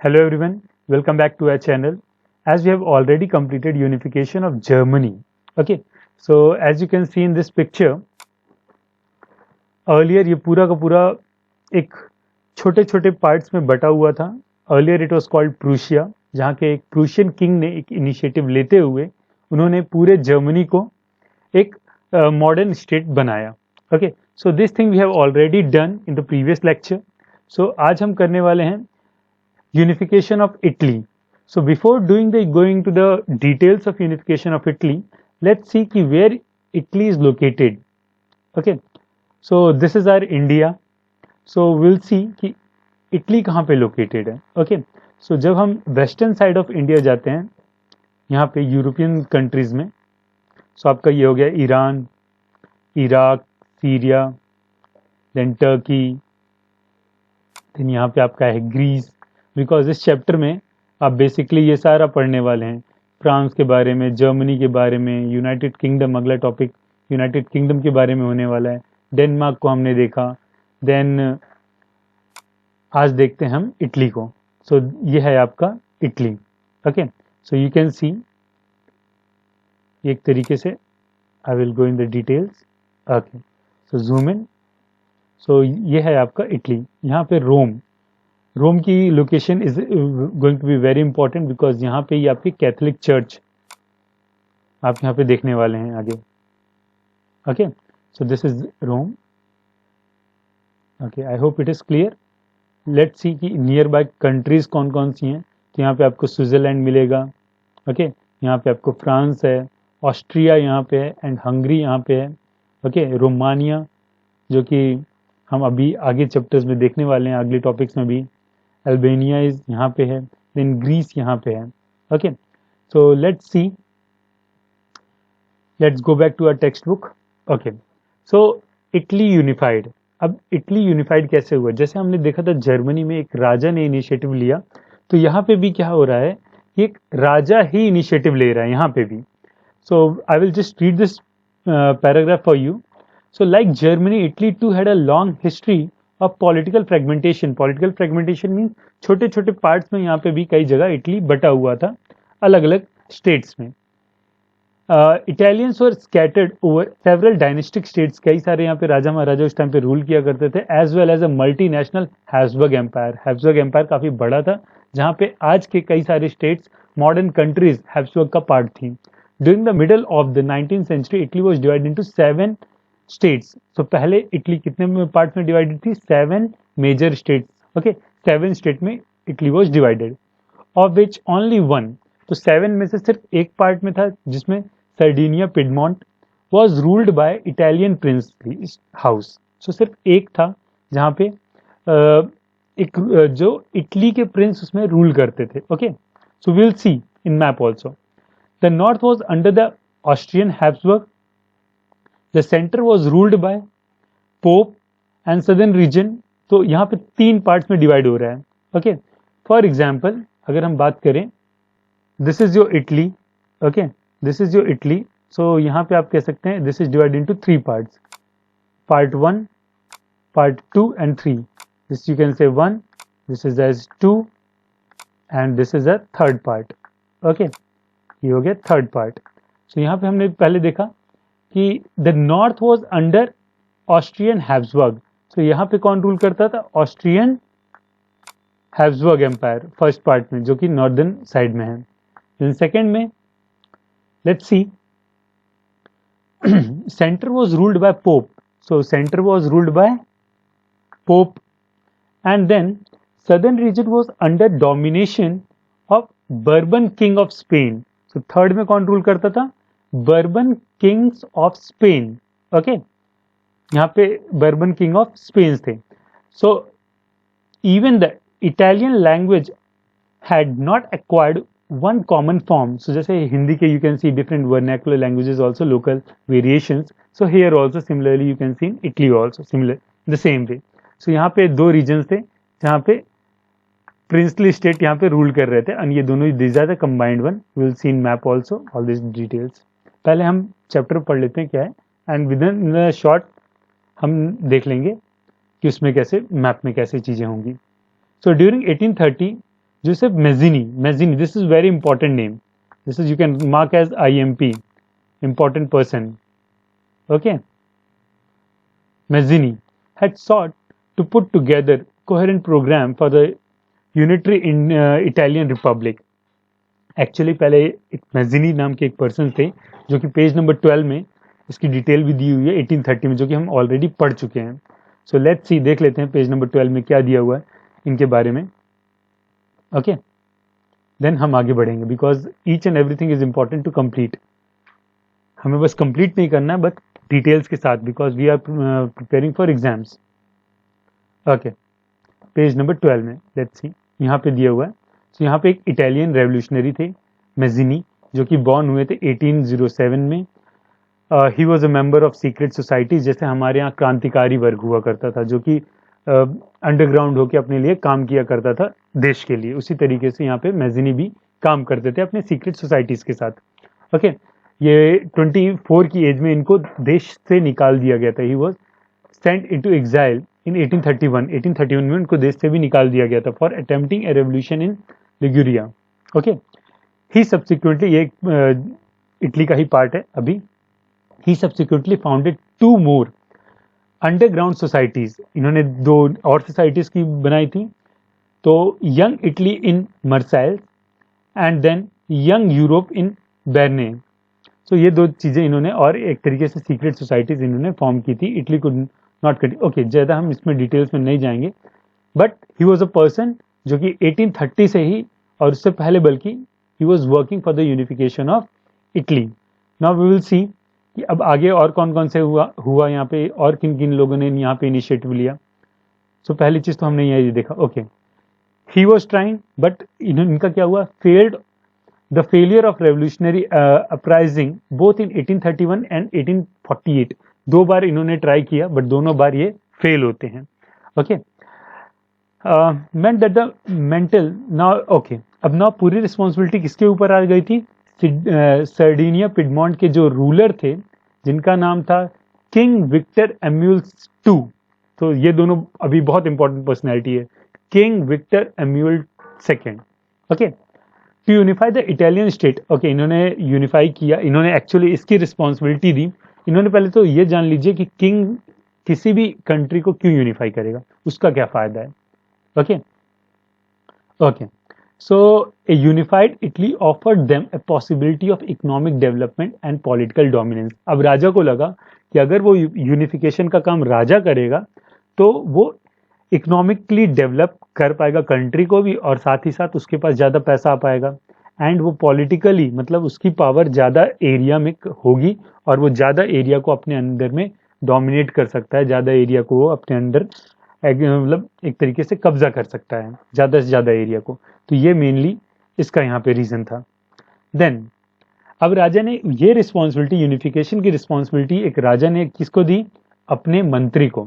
Hello everyone, welcome back to our channel. As we have already completed unification of Germany. Okay, so as you can see in this picture, earlier ये पूरा का पूरा एक छोटे छोटे parts में बटा हुआ था. Earlier it was called Prussia, जहाँ के एक प्रूशियन किंग ने एक इनिशिएटिव लेते हुए उन्होंने पूरे जर्मनी को एक मॉडर्न स्टेट बनाया. Okay, so this thing we have already done in the previous lecture. So आज हम करने वाले हैं unification of Italy. So before going to the details of unification of Italy, let's see ki where Italy is located. Okay, so this is our India. So we'll see कि Italy कहाँ पे located है. Okay, so जब हम western side of India जाते हैं यहाँ पे यूरोपियन कंट्रीज में, so आपका ये हो गया Iran, Iraq, Syria, then Turkey, then यहाँ पे आपका है ग्रीस. बिकॉज इस चैप्टर में आप बेसिकली ये सारा पढ़ने वाले हैं, फ्रांस के बारे में, जर्मनी के बारे में, यूनाइटेड किंगडम, अगला टॉपिक यूनाइटेड किंगडम के बारे में होने वाला है. डेनमार्क को हमने देखा, देन आज देखते हैं हम इटली को. सो ये है आपका Italy. Okay, so you can see एक तरीके से I will go in the details. Okay, so zoom in. So ये है आपका इटली. यहाँ पे रोम की location is going to be very important because यहाँ पे ये आपकी कैथोलिक चर्च आप यहाँ पे देखने वाले हैं आगे. Okay, so this is Rome. Okay, I hope it is clear. Let's see कि नियर बाय कंट्रीज कौन कौन सी हैं. तो यहाँ पे आपको स्विट्जरलैंड मिलेगा. ओके, यहाँ पे आपको फ्रांस है, ऑस्ट्रिया यहाँ पे है, एंड हंगरी यहाँ पे है. ओके, रोमानिया जो कि हम अभी आगे चैप्टर्स में देखने वाले हैं, अगले टॉपिक्स में भी. अल्बेनिया इज यहाँ पे है, देन ग्रीस यहाँ पे है. Okay, so let's see, let's go back to our textbook. Okay, so Italy unified. अब इटली यूनिफाइड कैसे हुआ? जैसे हमने देखा था जर्मनी में एक राजा ने इनिशिएटिव लिया, तो यहाँ पे भी क्या हो रहा है, एक राजा ही इनिशिएटिव ले रहा है यहाँ पे भी. So I will just read this paragraph for you. So like Germany, Italy too had a long history of political fragmentation. Political fragmentation means छोटे छोटे पार्ट्स में यहाँ पे भी कई जगह इटली बटा हुआ था अलग अलग स्टेट्स में. Italians were scattered over several dynastic states. कई सारे यहाँ पे राजा महाराजा उस टाइम पे रूल किया करते थे, as well as a multinational Habsburg Empire. Habsburg Empire काफी बड़ा था जहाँ पे आज के कई सारे स्टेट्स मॉडर्न कंट्रीज Habsburg का पार्ट थी. During the middle of the 19th century, Italy was divided into 7 states. तो पहले इटली कितने पार्ट में डिवाइडेड थी? 7 मेजर स्टेट्स. ओके, 7 स्टेट में Italy was divided, of which only 1. तो 7 में से सिर्फ एक पार्ट में था जिसमें Sardinia Piedmont was ruled by Italian princely house. So सिर्फ एक था जहाँ पे एक जो इटली के प्रिंस उसमें रूल करते थे. Okay, so will see in map also. The north was under the Austrian Habsburg. The center was ruled by Pope and southern region. तो यहाँ पे 3 पार्ट्स में डिवाइड हो रहा है. ओके, फॉर एग्जाम्पल अगर हम बात करें, this is your Italy. Okay, this is your Italy. So यहाँ पे आप कह सकते हैं this is divide into 3 parts. Part 1, part 2 and 3. This you can say 1, this is as 2 and this is a third part. Okay, ये हो गया third part. सो यहाँ पे हमने पहले देखा कि the north was under Austrian Habsburg. तो यहाँ पे कौन रूल करता था? Austrian Habsburg empire first part में, जो कि नॉर्दर्न साइड में है. देन सेकेंड में let's see, centre was ruled by Pope. So centre was ruled by Pope. And then southern region was under domination of Bourbon king of Spain. तो third में कौन rule करता था? Bourbon kings of Spain. Okay, यहाँ पे Bourbon king of Spain थे. So even the Italian language had not acquired one common form. So जैसे हिंदी के you can see different vernacular languages also, local variations. So here also similarly you can see in Italy also similar the same way. So यहाँ पे 2 regions थे जहाँ पे princely state यहाँ पे rule कर रहे थे, एंड ये दोनों these are the combined one. Will see in map also all this details. पहले हम चैप्टर पढ़ लेते हैं क्या है, एंड विद इन शॉर्ट हम देख लेंगे कि उसमें कैसे मैप में कैसे चीज़ें होंगी. So during 1830 Joseph Mazzini, Mazzini, this is very important name, this is you can mark as IMP, important person. Okay, Mazzini had sought to put together coherent program for the unitary in Italian Republic. Actually पहले एक Mazzini नाम के एक person थे जो कि page number 12 में इसकी डिटेल भी दी हुई है 1830 में, जो कि हम ऑलरेडी पढ़ चुके हैं. सो लेट्स सी, देख लेते हैं पेज नंबर 12 में क्या दिया हुआ है इनके बारे में. ओके, देन हम आगे बढ़ेंगे because each and everything is important to complete. हमें बस कंप्लीट नहीं करना है बट डिटेल्स के साथ, because we are preparing for exams. Okay, page number 12 में लेट्स सी यहाँ पे दिया हुआ है. तो यहाँ पे एक इटालियन रेवोल्यूशनरी थे मेज़िनी, जो कि बॉर्न हुए थे 1807 में. ही was a member of secret societies, जैसे हमारे यहाँ क्रांतिकारी वर्ग हुआ करता था जो कि अंडरग्राउंड होकर अपने लिए काम किया करता था देश के लिए, उसी तरीके से यहाँ पे मेज़िनी भी काम करते थे अपने सीक्रेट सोसाइटीज के साथ. ओके, ये 24 की एज में इनको देश से निकाल दिया गया था. He was sent into exile in 1831 में उनको देश से भी निकाल दिया गया था for attempting a revolution in Liguria. Okay, he subsequently, ये इटली का ही पार्ट है अभी. He subsequently founded 2 more underground societies, इन्होंने 2 और सोसाइटीज की बनाई थी. तो young Italy in Marseilles and then young Europe in Berne. तो ये 2 चीजें इन्होंने, और एक तरीके से सीक्रेट सोसाइटीज इन्होंने फॉर्म की थी. इटली को नॉट कटी. ओके, ज़्यादा हम इसमें डिटेल्स में नहीं जाएंगे, but he was a person जो कि 1830 से ही, और उससे पहले बल्कि, he was working for the unification of Italy. Now we will see कि अब आगे और कौन कौन से हुआ यहाँ पे, और किन किन लोगों ने यहाँ पे इनिशिएटिव लिया. सो पहली चीज तो हमने ये देखा. Okay, he was trying, but इनका क्या हुआ, failed. The failure of revolutionary uprising both in 1831 and 1848, 2 बार इन्होंने ट्राई किया बट दोनों बार ये फेल होते हैं. Okay, meant that the mental now, okay, अब ना पूरी रिस्पॉन्सिबिलिटी किसके ऊपर आ गई थी, सर्डिनिया पिडमॉन्ट के जो रूलर थे जिनका नाम था किंग विक्टर एम्यूल II. तो ये दोनों अभी बहुत इंपॉर्टेंट पर्सनैलिटी है, king Victor Emmanuel II. Okay, to unify the Italian state. Okay, इन्होंने यूनिफाई किया, इन्होंने एक्चुअली इसकी रिस्पॉन्सिबिलिटी दी. इन्होंने पहले तो ये जान लीजिए कि किंग किसी भी कंट्री को क्यों यूनिफाई करेगा, उसका क्या फायदा है. Okay, okay, so A unified Italy offered them a possibility of economic development and political dominance. अब राजा को लगा कि अगर वो यूनिफिकेशन का काम राजा करेगा तो वो इकोनॉमिकली डेवलप कर पाएगा कंट्री को भी, और साथ ही साथ उसके पास ज़्यादा पैसा आ पाएगा, एंड वो पॉलिटिकली, मतलब उसकी पावर ज़्यादा एरिया में होगी और वो ज़्यादा एरिया को अपने अंदर में डोमिनेट कर सकता है, ज़्यादा एरिया को वो अपने अंदर मतलब एक तरीके से कब्जा कर सकता है, ज़्यादा से ज़्यादा एरिया को. तो ये मेनली इसका यहाँ पे रीज़न था. देन अब राजा ने ये रिस्पॉन्सिबिलिटी, यूनिफिकेशन की रिस्पॉन्सिबिलिटी एक राजा ने किसको दी, अपने मंत्री को.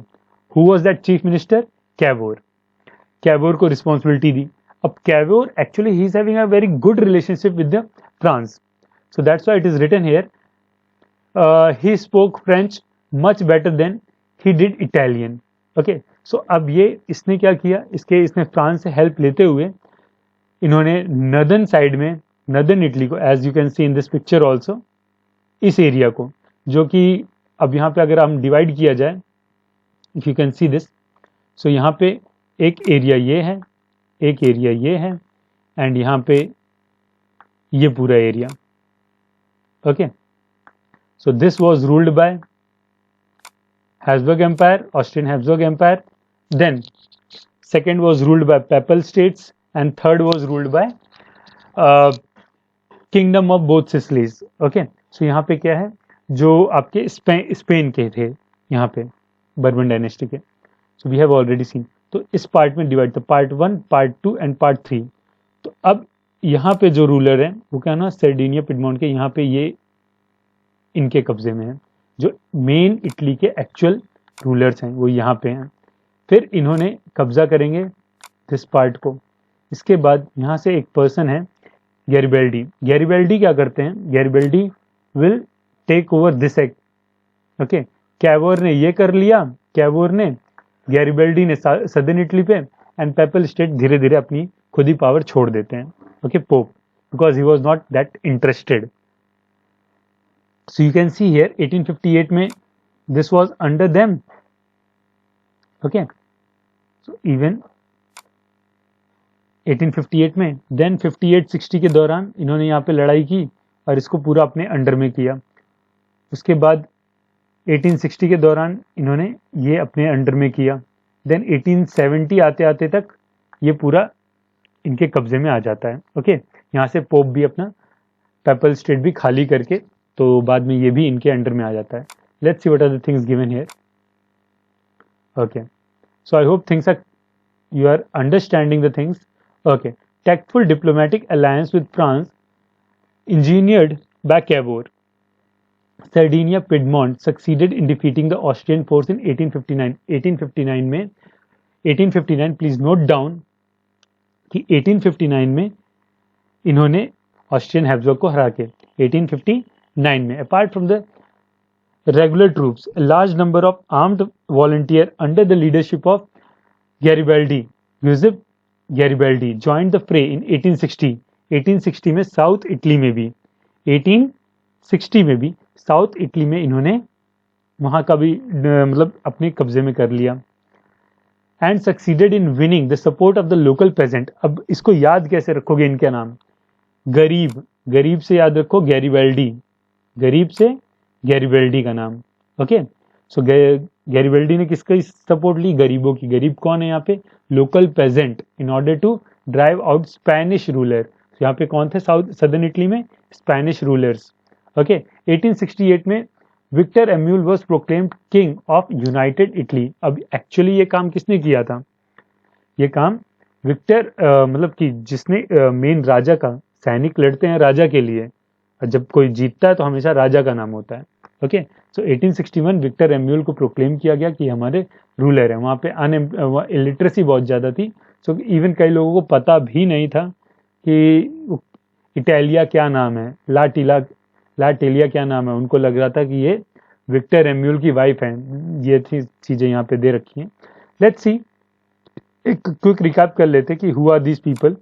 Who was that chief minister, Cavour. Cavour को रिस्पॉन्सिबिलिटी दी. अब Cavour actually he is having a very good relationship with the France, so that's why it is written here he spoke French much better than he did Italian. Okay, so अब ये इसने क्या किया, इसने France से help लेते हुए इन्होंने नदर्न साइड में, नदर्न इटली को, as you can see in this picture also, इस एरिया को, जो कि अब यहाँ पे अगर हम डिवाइड किया जाए, if you can see this, so यहाँ पे एक एरिया ये है, एक एरिया ये है, एंड यहाँ पे ये पूरा area. Okay, so this was ruled by Habsburg empire, Austrian Habsburg empire. Then second was ruled by papal states, and third was ruled by kingdom of both Sicilies. Okay, so यहाँ पे क्या है, जो आपके स्पेन के थे यहाँ पे, बर्बन डायनेस्टी के. So we have already seen. तो इस पार्ट में डिवाइड था, पार्ट 1, पार्ट 2 एंड पार्ट 3. तो अब यहाँ पे जो रूलर हैं वो क्या ना, सर्डिनिया पिडमॉन्ट के, यहाँ पे ये इनके कब्जे में है. जो मेन इटली के एक्चुअल रूलर्स हैं वो यहाँ पे हैं. फिर इन्होंने कब्जा करेंगे दिस पार्ट को. इसके बाद यहाँ से एक पर्सन है गैरिबेल्डी. गैरिबेल्डी क्या करते हैं, Garibaldi will take over this act. Okay, Cavour ने ये कर लिया, कैवोर ने, गैरिबेल्डी ने सदर्न इटली पे, एंड पेपल स्टेट धीरे धीरे अपनी खुद ही पावर छोड़ देते हैं. Okay, pope, because he was not that interested. So you can see here 1858 में this was under them. Okay, so even 1858 में, देन 58-60 के दौरान इन्होंने यहाँ पे लड़ाई की और इसको पूरा अपने अंडर में किया. उसके बाद 1860 के दौरान इन्होंने ये अपने अंडर में किया. देन 1870 आते आते तक ये पूरा इनके कब्जे में आ जाता है. ओके, यहाँ से पोप भी अपना पेपल स्टेट भी खाली करके, तो बाद में ये भी इनके अंडर में आ जाता है. Let's see what are the things given here. Okay, so I hope things are, you are understanding the things. Okay, tactful diplomatic alliance with France engineered by Cavour. Sardinia Piedmont succeeded in defeating the Austrian force in 1859. 1859 में 1859 please note down कि 1859 में इन्होंने Austrian Habsburg को हरा के 1859 में, apart from the regular troops, a large number of armed volunteers under the leadership of Garibaldi, Giuseppe Garibaldi joined the fray in 1860. 1860 में south Italy में भी 1860 में भी साउथ इटली में इन्होंने वहाँ का भी मतलब अपने कब्जे में कर लिया. And succeeded in winning the support of the local peasant. अब इसको याद कैसे रखोगे इनका नाम? गरीब, गरीब से याद रखो गैरिबाल्डी, गरीब से गैरिबाल्डी का नाम. ओके, सो गैरिबाल्डी ने किसका सपोर्ट ली? गरीबों की. गरीब कौन है यहाँ पे? Local peasant, in order to drive out Spanish ruler. यहाँ पे कौन थे सदर्न इटली में? Spanish rulers. ओके, 1868 में Victor Emmanuel was proclaimed king of united Italy. अब एक्चुअली ये काम किसने किया था? ये काम विक्टर मतलब कि जिसने मेन राजा का, सैनिक लड़ते हैं राजा के लिए, जब कोई जीतता है तो हमेशा राजा का नाम होता है. ओके, सो 1861 विक्टर एम्यूल को प्रोक्लेम किया गया कि हमारे रूलर है. वहाँ पे इलिटरेसी बहुत ज़्यादा थी, सो इवन कई लोगों को पता भी नहीं था कि इटालिया क्या नाम है, लाटेलिया क्या नाम है. उनको लग रहा था कि ये विक्टर एम्यूल की वाइफ है. ये थी चीज़ें यहाँ पे दे रखी हैं. लेट्स सी, एक क्विक रिकैप कर लेते कि who are these people.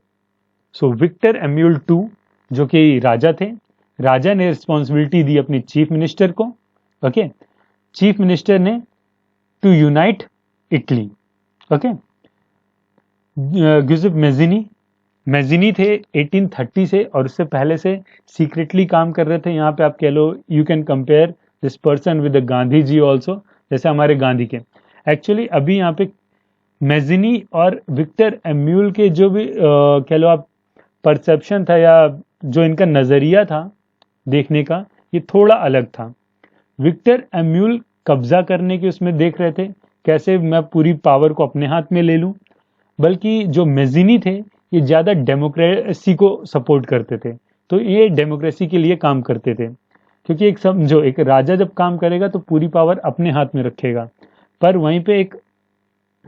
So Victor Emmanuel two जो कि राजा थे, राजा ने रिस्पॉन्सिबिलिटी दी अपनी चीफ मिनिस्टर को. ओके, चीफ मिनिस्टर ने to unite Italy. Okay, Giuseppe Mazzini थे 1830 से, और उससे पहले से सीक्रेटली काम कर रहे थे. यहाँ पे आप कह लो, you can compare this person with Gandhi ji also, जैसे हमारे गांधी के. एक्चुअली अभी यहाँ पे मेजिनी और विक्टर एम्यूल के जो भी कह लो आप परसेप्शन था या जो इनका नज़रिया था देखने का, ये थोड़ा अलग था. विक्टर एम्यूल कब्जा करने के उसमें देख रहे थे कैसे मैं पूरी पावर को अपने हाथ में ले लूं, बल्कि जो मेजिनी थे ये ज़्यादा डेमोक्रेसी को सपोर्ट करते थे. तो ये डेमोक्रेसी के लिए काम करते थे, क्योंकि एक समझो, एक राजा जब काम करेगा तो पूरी पावर अपने हाथ में रखेगा. पर वहीं पे एक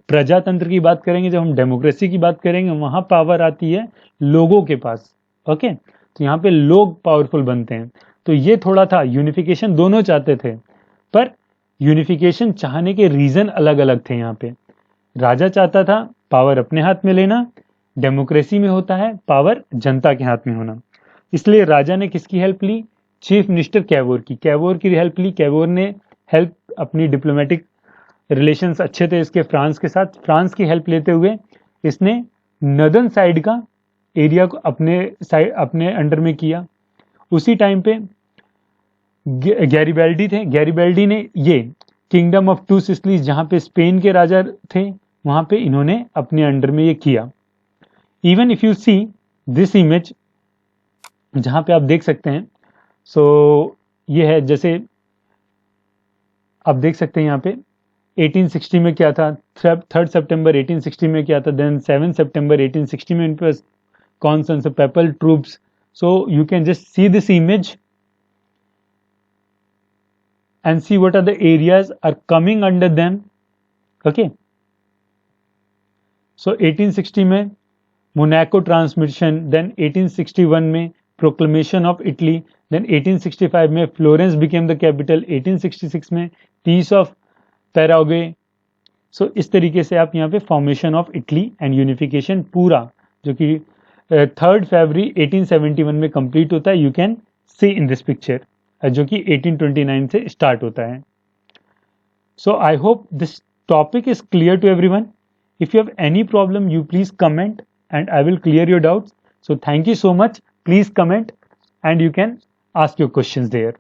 प्रजातंत्र की बात करेंगे, जब हम डेमोक्रेसी की बात करेंगे, वहाँ पावर आती है लोगों के पास. ओके, तो यहाँ पे लोग पावरफुल बनते हैं. तो ये थोड़ा था, यूनिफिकेशन दोनों चाहते थे, पर यूनिफिकेशन चाहने के रीजन अलग अलग थे. यहाँ पे राजा चाहता था पावर अपने हाथ में लेना, डेमोक्रेसी में होता है पावर जनता के हाथ में होना. इसलिए राजा ने किसकी हेल्प ली? चीफ मिनिस्टर कैवोर की हेल्प ली. कैवोर ने हेल्प, अपनी डिप्लोमेटिक रिलेशंस अच्छे थे इसके फ्रांस के साथ. फ्रांस की हेल्प लेते हुए इसने नदर्न साइड का एरिया को अपने अंडर में किया. उसी टाइम पे गैरिबाल्डी थे. गैरिबाल्डी ने ये किंगडम ऑफ टू सिसिलीज, जहाँ पे स्पेन के राजा थे, वहाँ पे इन्होंने अपने अंडर में ये किया. Even if you see this image, जहाँ पे आप देख सकते हैं, सो ये है, जैसे आप देख सकते हैं यहाँ पे 1860 में क्या था, 3 सितंबर 1860 में क्या था, देन 7 सितंबर 1860 में इन पर कौन सा PayPal troops. So you can just see this image and see what are the areas are coming under them. Okay, so 1860 में मोनाको ट्रांसमिशन, then 1861 में प्रोक्लेमेशन ऑफ इटली, then 1865 में फ्लोरेंस बिकेम द कैपिटल, 1866 में piece of Paraguay, सो इस तरीके से आप यहाँ पे formation of Italy and unification पूरा, जो कि 3 फरवरी 1871 में कंप्लीट होता है, you can see in this picture, जो कि 1829 से स्टार्ट होता है. So I hope this topic is clear to everyone. If you have any problem, you please comment and I will clear your doubts. So thank you so much. Please comment and you can ask your questions there.